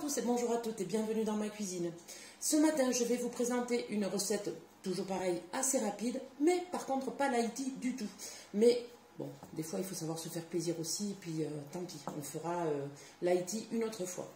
tous et bonjour à toutes et bienvenue dans ma cuisine. Ce matin, je vais vous présenter une recette, toujours pareil, assez rapide, mais par contre pas lighty du tout. Mais bon, des fois il faut savoir se faire plaisir aussi, et puis tant pis, on fera lighty une autre fois.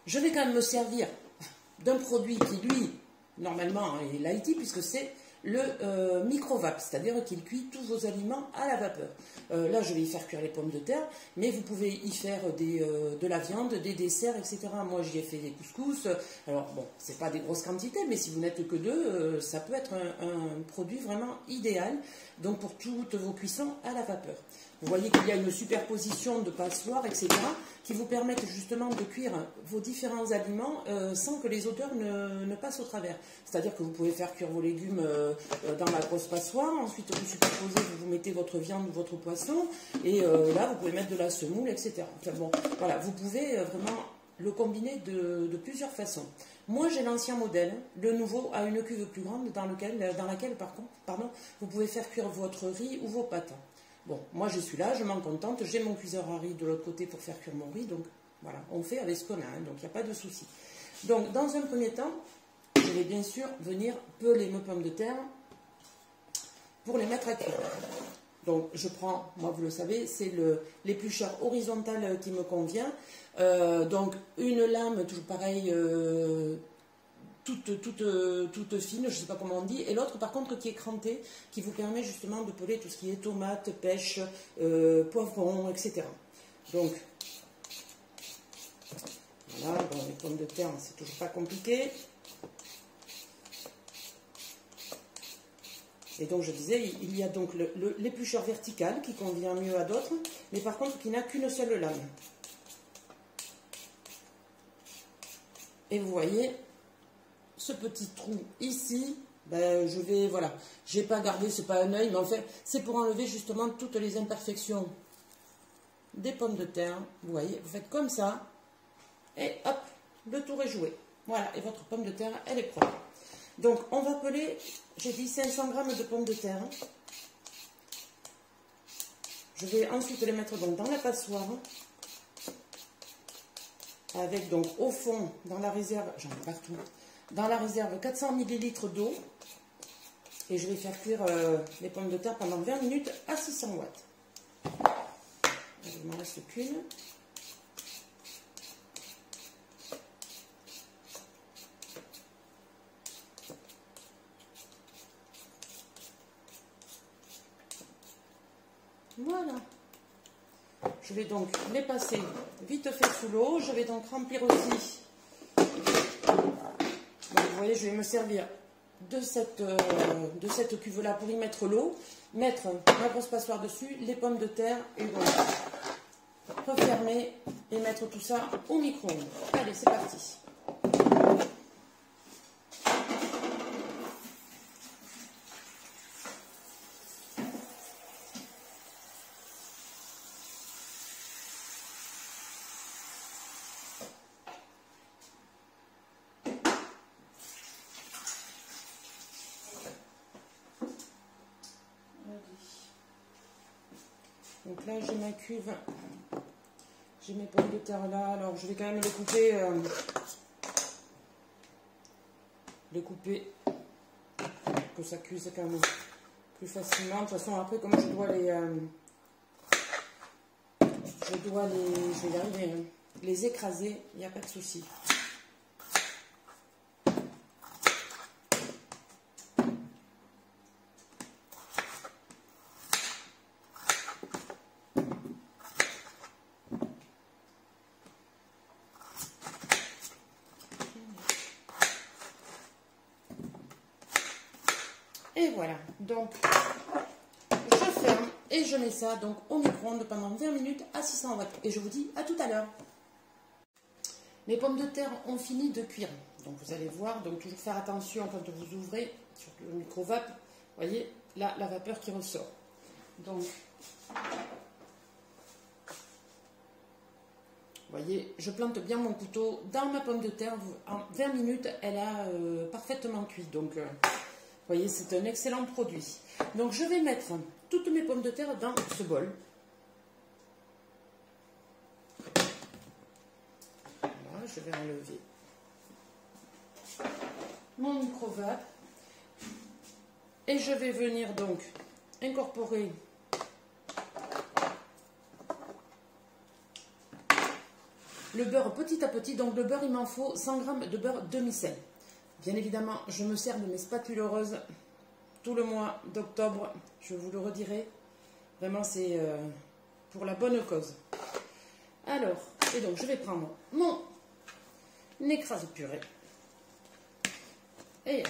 Je vais quand même me servir d'un produit qui, lui, normalement est lighty, puisque c'est le micro-vape, c'est-à-dire qu'il cuit tous vos aliments à la vapeur. Là, je vais y faire cuire les pommes de terre, mais vous pouvez y faire de la viande, des desserts, etc. Moi, j'y ai fait des couscous. Alors, bon, c'est pas des grosses quantités, mais si vous n'êtes que deux, ça peut être un produit vraiment idéal. Donc, pour toutes vos cuissons à la vapeur. Vous voyez qu'il y a une superposition de passoires, etc., qui vous permettent justement de cuire vos différents aliments sans que les odeurs ne passent au travers. C'est-à-dire que vous pouvez faire cuire vos légumes dans la grosse passoire, ensuite vous superposez, vous mettez votre viande ou votre poisson, et là vous pouvez mettre de la semoule, etc. Enfin bon, voilà, vous pouvez vraiment le combiner de plusieurs façons. Moi j'ai l'ancien modèle, le nouveau a une cuve plus grande dans laquelle par contre, vous pouvez faire cuire votre riz ou vos pâtes. Bon, moi je suis là, je m'en contente, j'ai mon cuiseur à riz de l'autre côté pour faire cuire mon riz, donc voilà, on fait avec ce qu'on a, hein, donc il n'y a pas de souci. Donc dans un premier temps, je vais bien sûr venir peler mes pommes de terre pour les mettre à cuire. Donc je prends, moi vous le savez, c'est l'éplucheur horizontal qui me convient, donc une lame, toujours pareil, toute fine, je ne sais pas comment on dit, et l'autre par contre qui est crantée, qui vous permet justement de peler tout ce qui est tomates, pêche, poivrons, etc. Donc, voilà, bon, les pommes de terre, c'est toujours pas compliqué. Et donc je disais, il y a donc l'éplucheur vertical qui convient mieux à d'autres, mais par contre qui n'a qu'une seule lame. Et vous voyez, ce petit trou ici, ben, je vais, voilà, j'ai pas gardé, c'est pas un œil, mais en fait, c'est pour enlever justement toutes les imperfections des pommes de terre. Vous voyez, vous faites comme ça, et hop, le tour est joué. Voilà, et votre pomme de terre, elle est propre. Donc, on va peler, j'ai dit 500 g de pommes de terre. Je vais ensuite les mettre donc dans la passoire, avec donc au fond, dans la réserve, j'en ai partout, dans la réserve 400 ml d'eau, et je vais faire cuire les pommes de terre pendant 20 minutes à 600 watts. Il ne m'en reste qu'une. Voilà. Je vais donc les passer vite fait sous l'eau. Je vais donc remplir aussi. Donc, vous voyez, je vais me servir de cette cuve-là pour y mettre l'eau, mettre ma grosse passoire dessus, les pommes de terre, et voilà. Refermer et mettre tout ça au micro-ondes. Allez, c'est parti. Donc là, j'ai ma cuve, j'ai mes pommes de terre là. Alors, je vais quand même les couper, que ça cuise quand même plus facilement. De toute façon, après, comme je dois je vais y arriver, hein, les écraser, il n'y a pas de souci. Et voilà, donc je ferme et je mets ça donc au micro-ondes pendant 20 minutes à 600 watts. Et je vous dis à tout à l'heure. Les pommes de terre ont fini de cuire. Donc vous allez voir, donc toujours faire attention quand vous ouvrez sur le micro-vape. Vous voyez, là, la vapeur qui ressort. Donc, vous voyez, je plante bien mon couteau dans ma pomme de terre. En 20 minutes, elle a parfaitement cuit. Donc, vous voyez, c'est un excellent produit. Donc, je vais mettre toutes mes pommes de terre dans ce bol. Voilà, je vais enlever mon micro-vape. Et je vais venir donc incorporer le beurre petit à petit. Donc le beurre, il m'en faut 100 g de beurre demi-sel. Bien évidemment, je me sers de mes spatules roses tout le mois d'octobre. Je vous le redirai. Vraiment, c'est pour la bonne cause. Alors, et donc je vais prendre mon écrase purée. Et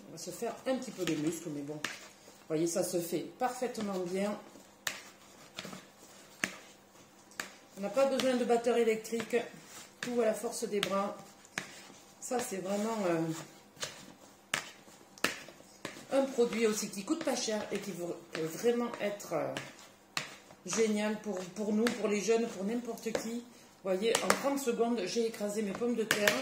on va se faire un petit peu de muscle, mais bon, vous voyez, ça se fait parfaitement bien. On n'a pas besoin de batteur électrique, tout à la force des bras. Ça, c'est vraiment un produit aussi qui coûte pas cher et qui peut vraiment être génial pour nous, pour les jeunes, pour n'importe qui. Vous voyez, en 30 secondes, j'ai écrasé mes pommes de terre.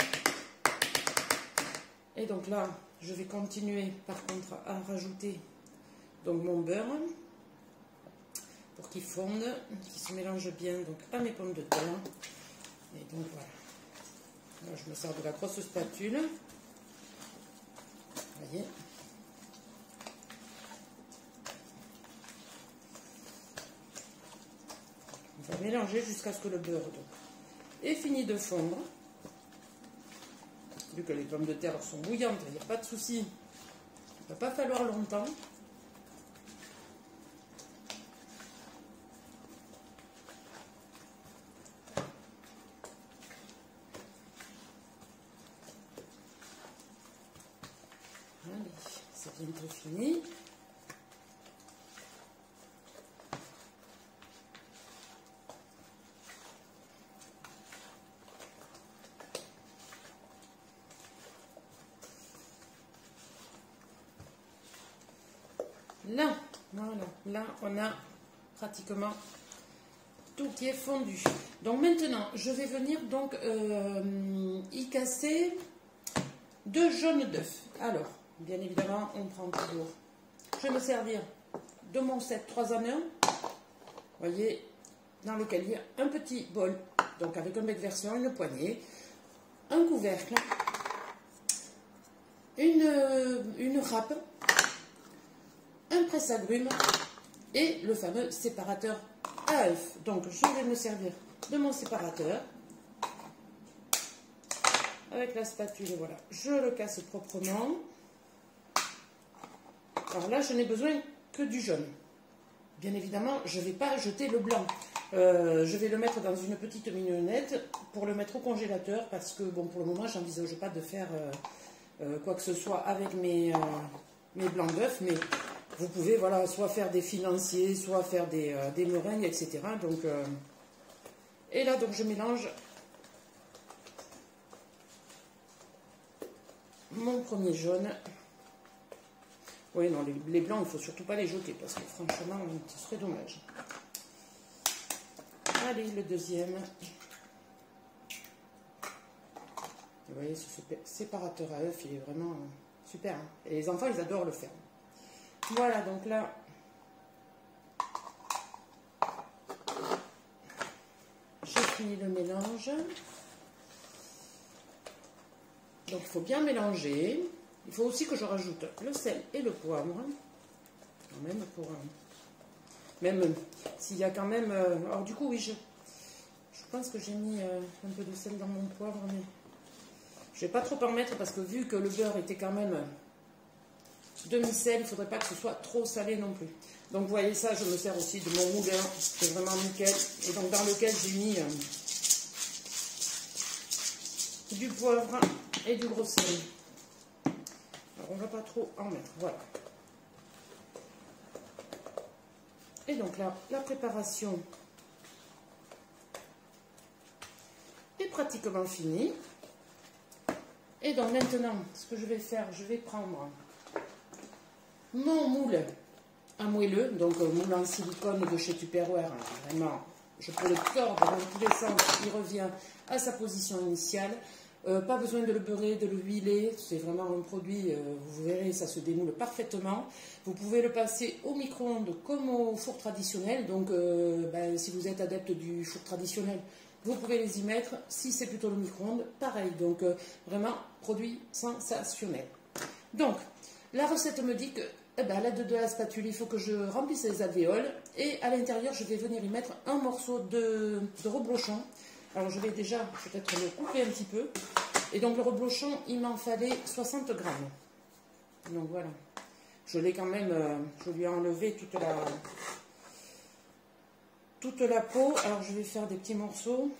Et donc là, je vais continuer par contre à rajouter donc mon beurre pour qu'il fonde, qu'il se mélange bien donc à mes pommes de terre. Et donc voilà. Là, je me sers de la grosse spatule. Vous voyez. On va mélanger jusqu'à ce que le beurre donc est fini de fondre. Vu que les pommes de terre sont bouillantes, il n'y a pas de souci. Il ne va pas falloir longtemps. Allez, c'est bientôt fini. Là, voilà, là on a pratiquement tout qui est fondu. Donc maintenant, je vais venir donc y casser 2 jaunes d'œufs. Alors, bien évidemment, on prend toujours. Je vais me servir de mon set 3 en 1. Vous voyez, dans lequel il y a un petit bol, donc avec un bec version, une poignée, un couvercle, une râpe, un presse-agrumes et le fameux séparateur à œufs. Donc je vais me servir de mon séparateur avec la spatule, voilà, je le casse proprement. Alors là, je n'ai besoin que du jaune. Bien évidemment, je ne vais pas jeter le blanc. Je vais le mettre dans une petite mignonnette pour le mettre au congélateur parce que, bon, pour le moment, je n'envisage pas de faire quoi que ce soit avec mes blancs d'œufs, mais vous pouvez, voilà, soit faire des financiers, soit faire des meringues, etc. Donc, et là, donc, je mélange mon premier jaune. Oui, non, les blancs, il ne faut surtout pas les jeter parce que franchement, ce serait dommage. Allez, le deuxième. Vous voyez, ce séparateur à œufs, il est vraiment super. Hein. Et les enfants, ils adorent le faire. Voilà, donc là, j'ai fini le mélange. Donc, il faut bien mélanger. Il faut aussi que je rajoute le sel et le poivre. Quand même, pour... même s'il y a quand même... alors, du coup, oui, je pense que j'ai mis un peu de sel dans mon poivre, mais je ne vais pas trop en mettre parce que vu que le beurre était quand même demi-sel, il ne faudrait pas que ce soit trop salé non plus. Donc vous voyez ça, je me sers aussi de mon moulin, c'est vraiment nickel. Et donc dans lequel j'ai mis du poivre et du gros sel. Alors on ne va pas trop en mettre, voilà. Et donc là, la préparation est pratiquement finie. Et donc maintenant, ce que je vais faire, je vais prendre mon moule à moelleux, donc moule en silicone de chez Tupperware, vraiment, je peux le tordre dans tous les sens, il revient à sa position initiale. Pas besoin de le beurrer, de le huiler, c'est vraiment un produit, vous verrez, ça se démoule parfaitement. Vous pouvez le passer au micro-ondes comme au four traditionnel, donc si vous êtes adepte du four traditionnel, vous pouvez les y mettre. Si c'est plutôt le micro-ondes, pareil. Donc, vraiment, produit sensationnel. Donc, la recette me dit que, à l'aide de la spatule, il faut que je remplisse les alvéoles. Et à l'intérieur, je vais venir y mettre un morceau de reblochon. Alors, je vais déjà peut-être le couper un petit peu. Et donc, le reblochon, il m'en fallait 60 grammes. Donc, voilà. Je l'ai quand même, je lui ai enlevé toute la peau. Alors, je vais faire des petits morceaux.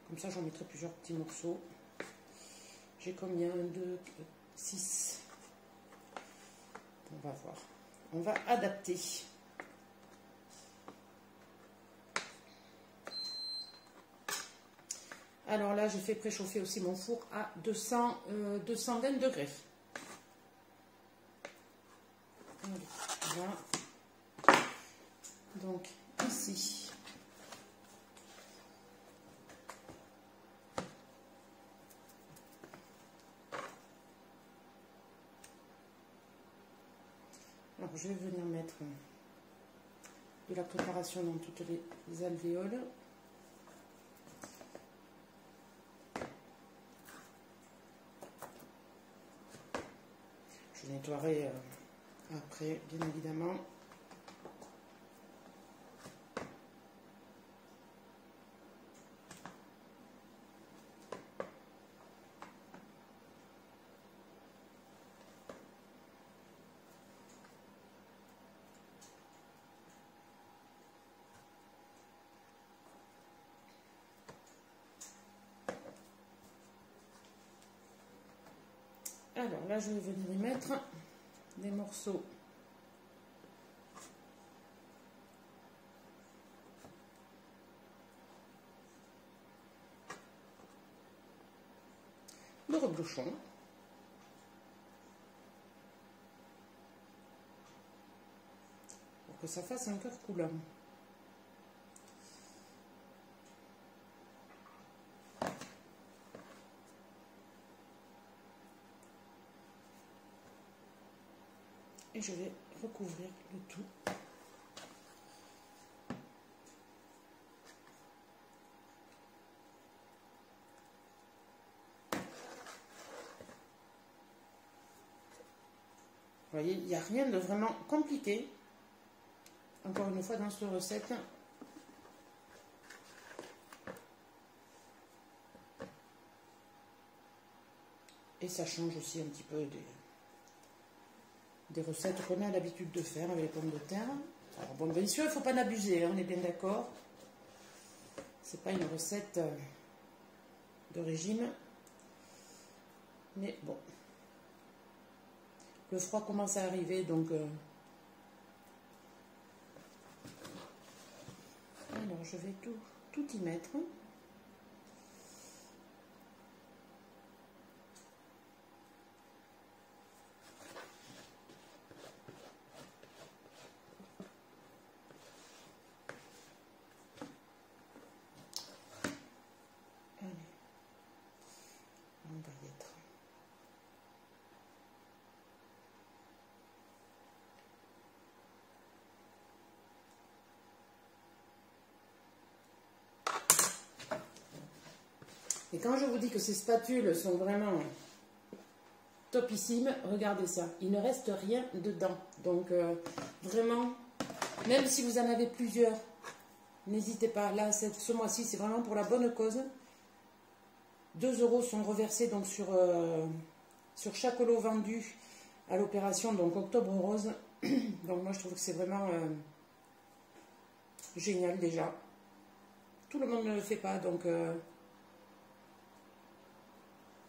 Comme ça, j'en mettrai plusieurs petits morceaux. J'ai combien? 1, 2, 6. On va voir. On va adapter. Alors là, j'ai fait préchauffer aussi mon four à 220 degrés. Voilà. Donc, ici. Alors, je vais venir mettre de la préparation dans toutes les alvéoles. Je nettoierai après, bien évidemment. Alors là, je vais venir y mettre des morceaux de reblochon. Pour que ça fasse un cœur coulant. Et je vais recouvrir le tout. Vous voyez, il n'y a rien de vraiment compliqué. Encore une fois, dans cette recette. Et ça change aussi un petit peu des recettes qu'on a l'habitude de faire avec les pommes de terre. Alors bon, bien sûr, il ne faut pas en abuser, hein, on est bien d'accord. C'est pas une recette de régime. Mais bon. Le froid commence à arriver, donc... Alors, je vais tout y mettre. Allez. On va y être. Et quand je vous dis que ces spatules sont vraiment topissimes, regardez ça. Il ne reste rien dedans. Donc, vraiment, même si vous en avez plusieurs, n'hésitez pas. Là, ce mois-ci, c'est vraiment pour la bonne cause. 2 € sont reversés donc, sur chaque lot vendu à l'opération donc Octobre Rose. Donc, moi, je trouve que c'est vraiment génial déjà. Tout le monde ne le fait pas, donc...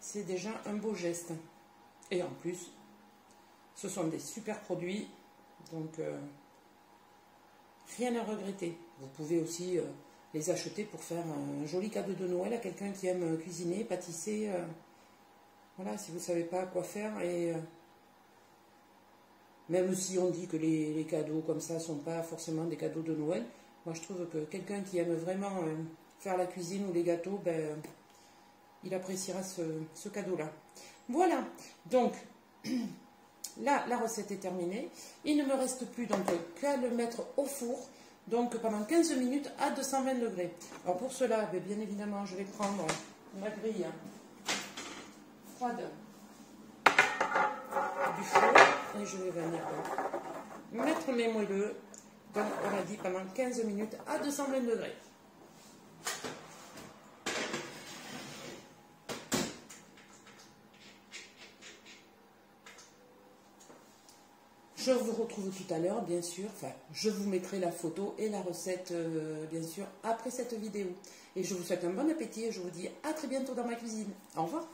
c'est déjà un beau geste. Et en plus, ce sont des super produits. Donc, rien à regretter. Vous pouvez aussi les acheter pour faire un joli cadeau de Noël à quelqu'un qui aime cuisiner, pâtisser. Voilà, si vous ne savez pas quoi faire. Et même si on dit que les cadeaux comme ça ne sont pas forcément des cadeaux de Noël, moi je trouve que quelqu'un qui aime vraiment faire la cuisine ou les gâteaux, ben... il appréciera ce cadeau-là. Voilà, donc Là, la recette est terminée. Il ne me reste plus donc qu'à le mettre au four, donc pendant 15 minutes à 220 degrés. Alors pour cela, bien évidemment, je vais prendre ma grille froide du four et je vais venir mettre mes moelleux, comme on a dit, pendant 15 minutes à 220 degrés. Je vous retrouve tout à l'heure, bien sûr. Enfin, je vous mettrai la photo et la recette, bien sûr, après cette vidéo. Et je vous souhaite un bon appétit et je vous dis à très bientôt dans ma cuisine. Au revoir.